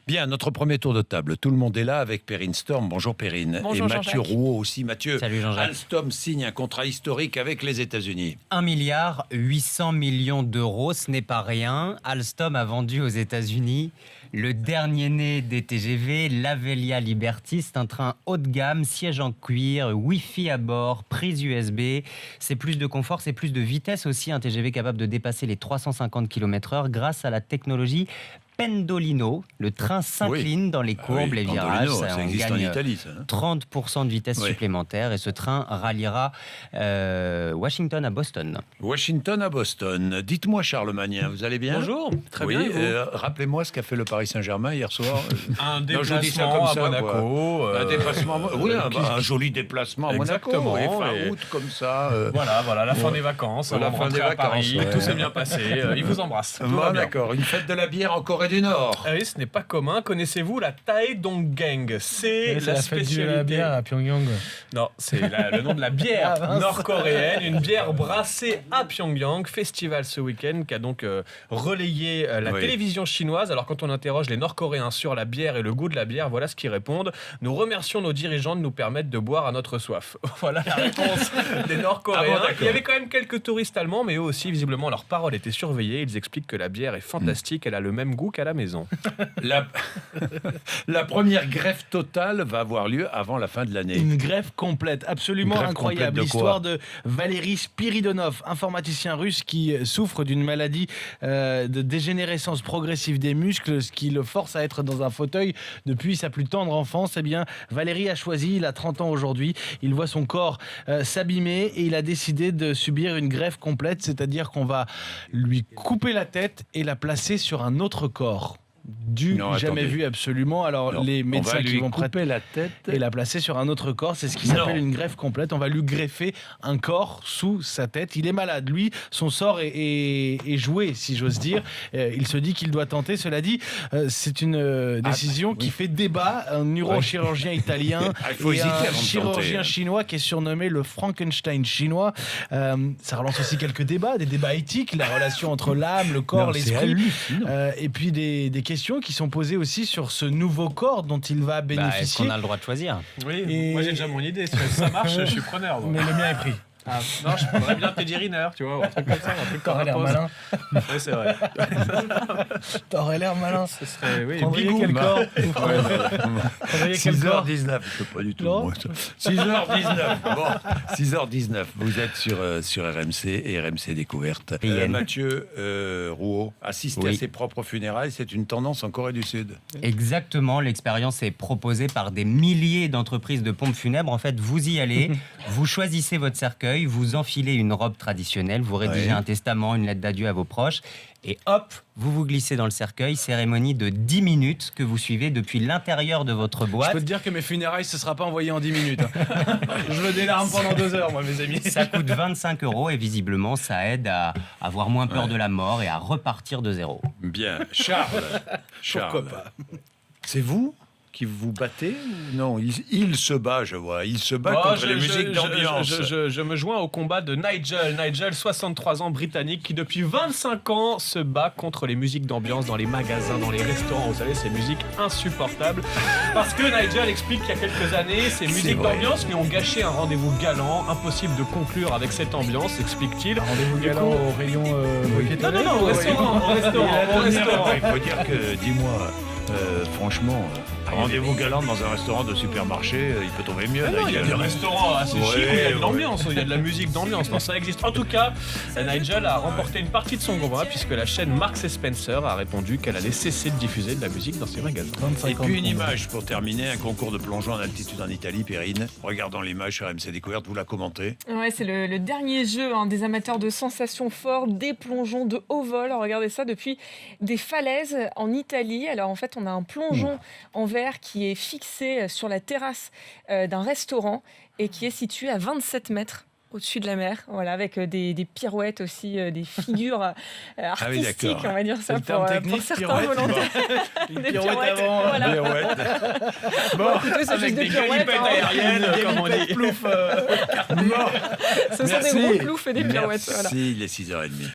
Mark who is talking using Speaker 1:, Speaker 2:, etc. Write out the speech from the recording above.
Speaker 1: Bien, notre premier tour de table. Tout le monde est là avec Perrine Storm. Bonjour Perrine.
Speaker 2: Bonjour
Speaker 1: et Mathieu
Speaker 2: Jean-Jacques.
Speaker 1: Rouault aussi. Mathieu,
Speaker 2: Salut Jean-Jacques.
Speaker 1: Alstom signe un contrat historique avec les États-Unis.
Speaker 2: 1 milliard 800 millions d'euros, ce n'est pas rien. Alstom a vendu aux États-Unis le dernier né des TGV, l'Avelia Liberty. C'est un train haut de gamme, siège en cuir, Wi-Fi à bord, prise USB. C'est plus de confort, c'est plus de vitesse aussi. Un TGV capable de dépasser les 350 km/h grâce à la technologie Pendolino. Le train s'incline dans les courbes, les virages.
Speaker 1: Ça
Speaker 2: on
Speaker 1: existe en
Speaker 2: gagne
Speaker 1: Italie, ça.
Speaker 2: 30% de vitesse
Speaker 1: Oui.
Speaker 2: supplémentaire et ce train ralliera Washington à Boston.
Speaker 1: Washington à Boston. Dites-moi, Charlemagne, vous allez bien?
Speaker 3: Bonjour, très
Speaker 1: Oui,
Speaker 3: bien. et vous
Speaker 1: rappelez-moi ce qu'a fait le Paris Saint-Germain hier soir.
Speaker 3: Un
Speaker 1: Non, je dis ça
Speaker 3: déplacement
Speaker 1: comme
Speaker 3: à
Speaker 1: ça,
Speaker 3: Monaco.
Speaker 1: Un déplacement, oui,
Speaker 3: qui-
Speaker 1: un joli déplacement à
Speaker 3: Exactement,
Speaker 1: Monaco. Et fin
Speaker 3: et-
Speaker 1: août, comme ça.
Speaker 3: Voilà, la fin
Speaker 1: Ouais.
Speaker 3: des vacances.
Speaker 1: La
Speaker 3: avant de
Speaker 1: fin
Speaker 3: rentrer
Speaker 1: des
Speaker 3: à Paris,
Speaker 1: vacances, ouais.
Speaker 3: tout s'est bien passé. Il vous embrasse. Tout va
Speaker 1: Bon,
Speaker 3: bien.
Speaker 1: d'accord. Une fête de la bière en Corée du Nord.
Speaker 3: Ah oui, ce n'est pas commun. Connaissez-vous la Taedonggang? C'est
Speaker 4: C'est la fête de la bière à Pyongyang.
Speaker 3: Non, c'est le nom de la bière
Speaker 4: Ah, mince.
Speaker 3: nord-coréenne, une bière brassée à Pyongyang, festival ce week-end qui a donc relayé la
Speaker 1: Oui.
Speaker 3: télévision chinoise. Alors quand on interroge les Nord-Coréens sur la bière et le goût de la bière, voilà ce qu'ils répondent. Nous remercions nos dirigeants de nous permettre de boire à notre soif. Voilà la réponse des Nord-Coréens.
Speaker 1: Ah bon, d'accord.
Speaker 3: Il y avait quand même quelques touristes allemands, mais eux aussi, visiblement, leurs paroles étaient surveillées. Ils expliquent que la bière est fantastique, elle a le même goût qu'à la maison.
Speaker 1: La première greffe totale va avoir lieu avant la fin de l'année.
Speaker 4: Une greffe complète, absolument
Speaker 1: Une greffe
Speaker 4: incroyable.
Speaker 1: complète de quoi?
Speaker 4: L'histoire de Valéry Spiridonov, informaticien russe qui souffre d'une maladie de dégénérescence progressive des muscles, ce qui le force à être dans un fauteuil depuis sa plus tendre enfance. Eh bien, Valéry a choisi, il a 30 ans aujourd'hui, il voit son corps s'abîmer et il a décidé de subir une greffe complète, c'est-à-dire qu'on va lui couper la tête et la placer sur un autre corps.
Speaker 1: Non,
Speaker 4: Jamais
Speaker 1: attendez.
Speaker 4: vu absolument. Alors
Speaker 1: Non,
Speaker 4: les
Speaker 1: on
Speaker 4: médecins
Speaker 1: va
Speaker 4: qui
Speaker 1: lui
Speaker 4: vont
Speaker 1: couper
Speaker 4: prêter
Speaker 1: la tête.
Speaker 4: et la placer sur un autre corps, c'est ce qui
Speaker 1: Non.
Speaker 4: s'appelle une greffe complète. On va lui greffer un corps sous sa tête. Il est malade, lui, son sort est joué, si j'ose dire. Il se dit qu'il doit tenter. Cela dit, c'est une décision qui fait débat. Un neurochirurgien italien
Speaker 1: Ah, il faut
Speaker 4: et
Speaker 1: hésiter
Speaker 4: un
Speaker 1: avant de tenter,
Speaker 4: chirurgien
Speaker 1: hein.
Speaker 4: chinois qui est surnommé le Frankenstein chinois. Ça relance aussi quelques débats, des débats éthiques, la relation entre l'âme, le corps,
Speaker 1: Non, c'est
Speaker 4: l'esprit.
Speaker 1: hallucinant.
Speaker 4: Et puis des questions qui sont posées aussi sur ce nouveau corps dont il va
Speaker 2: Est-ce
Speaker 4: bénéficier.
Speaker 2: qu'on a le droit de choisir?
Speaker 3: Oui,
Speaker 4: Et-
Speaker 3: moi j'ai déjà mon idée. Si ça marche, je suis preneur. moi.
Speaker 4: Mais le mien est pris.
Speaker 3: Ah, non, je prendrais bien Teddy Riner, tu vois, ou un truc comme ça, un truc qu'on
Speaker 4: T'aurais l'air
Speaker 3: impose.
Speaker 4: malin.
Speaker 3: Oui, c'est vrai.
Speaker 4: T'aurais l'air malin.
Speaker 3: Ce serait, oui,
Speaker 4: Prendriez
Speaker 3: Bigou.
Speaker 4: quel corps
Speaker 3: Ouais,
Speaker 4: Prendriez quel corps
Speaker 1: 6h19, c'est pas du tout
Speaker 4: Non.
Speaker 1: moi, ça. 6h19. Bon, 6h19. Vous êtes sur RMC et RMC Découverte.
Speaker 2: PN.
Speaker 1: Mathieu Rouault, assister
Speaker 2: Oui.
Speaker 1: à ses propres funérailles, c'est une tendance en Corée du Sud.
Speaker 2: Exactement, l'expérience est proposée par des milliers d'entreprises de pompes funèbres. En fait, vous y allez, vous choisissez votre cercueil, vous enfilez une robe traditionnelle, vous rédigez
Speaker 1: Ouais.
Speaker 2: un testament, une lettre d'adieu à vos proches, et hop, vous vous glissez dans le cercueil. Cérémonie de 10 minutes que vous suivez depuis l'intérieur de votre
Speaker 4: Je
Speaker 2: boîte.
Speaker 4: peux te dire que mes funérailles, ce sera pas envoyé en 10 minutes. hein. Je veux des larmes pendant 2 heures, moi, mes amis.
Speaker 2: Ça coûte 25 € et visiblement, ça aide à avoir moins peur de la mort et à repartir de zéro.
Speaker 1: Bien. Charles.
Speaker 4: Pourquoi pas?
Speaker 1: C'est vous qui vous battez ou non, il se bat, je vois. Il se bat
Speaker 3: Oh,
Speaker 1: contre les musiques d'ambiance.
Speaker 3: je me joins au combat de Nigel. Nigel, 63 ans, britannique, qui depuis 25 ans se bat contre les musiques d'ambiance dans les magasins, dans les restaurants. Vous savez, ces musiques insupportables. Parce que Nigel explique qu'il y a quelques années, ces musiques
Speaker 1: vrai.
Speaker 3: d'ambiance lui ont gâché un rendez-vous galant. Impossible de conclure avec cette ambiance, explique-t-il.
Speaker 4: Rendez-vous
Speaker 3: Du
Speaker 4: galant
Speaker 3: coup-
Speaker 4: au rayon
Speaker 3: Non, au restaurant, au restaurant.
Speaker 1: Il faut dire que, dis-moi, franchement, rendez-vous galant dans un restaurant de supermarché, il peut tomber mieux.
Speaker 3: Ah non, il y a
Speaker 1: Nigel.
Speaker 3: des restaurants assez
Speaker 1: Ouais,
Speaker 3: chics où il y a de
Speaker 1: ouais.
Speaker 3: l'ambiance, il y a de la musique d'ambiance. Non, ça existe. En tout cas, Nigel a remporté une partie de son combat puisque la chaîne Marks Spencer a répondu qu'elle allait cesser de diffuser de la musique dans ses magasins.
Speaker 1: Et puis une image pour terminer, un concours de plongeon en altitude en Italie, Perrine. Regardons l'image sur RMC Découverte, vous la commentez.
Speaker 5: Ouais, c'est le dernier jeu des amateurs de sensations fortes, des plongeons de haut vol. Regardez ça depuis des falaises en Italie. Alors en fait, on a un plongeon en verre qui est fixé sur la terrasse d'un restaurant et qui est situé à 27 mètres au-dessus de la mer, voilà, avec des pirouettes aussi, des figures
Speaker 1: oui,
Speaker 5: artistiques,
Speaker 1: d'accord.
Speaker 5: on va dire ça,
Speaker 4: le terme
Speaker 5: pour
Speaker 4: technique,
Speaker 5: certains
Speaker 4: pirouette,
Speaker 5: volontaires.
Speaker 4: Une
Speaker 5: Des
Speaker 4: pirouette
Speaker 5: pirouettes,
Speaker 4: avant.
Speaker 5: voilà.
Speaker 1: Bon,
Speaker 5: Plutôt, c'est
Speaker 3: Avec
Speaker 5: juste
Speaker 3: des
Speaker 5: pirouettes,
Speaker 3: galipettes
Speaker 5: hein.
Speaker 3: aériennes, comme on dit.
Speaker 4: Plouf,
Speaker 5: Ce sont des gros ploufs et des pirouettes. Voilà.
Speaker 1: Merci, il est 6h30.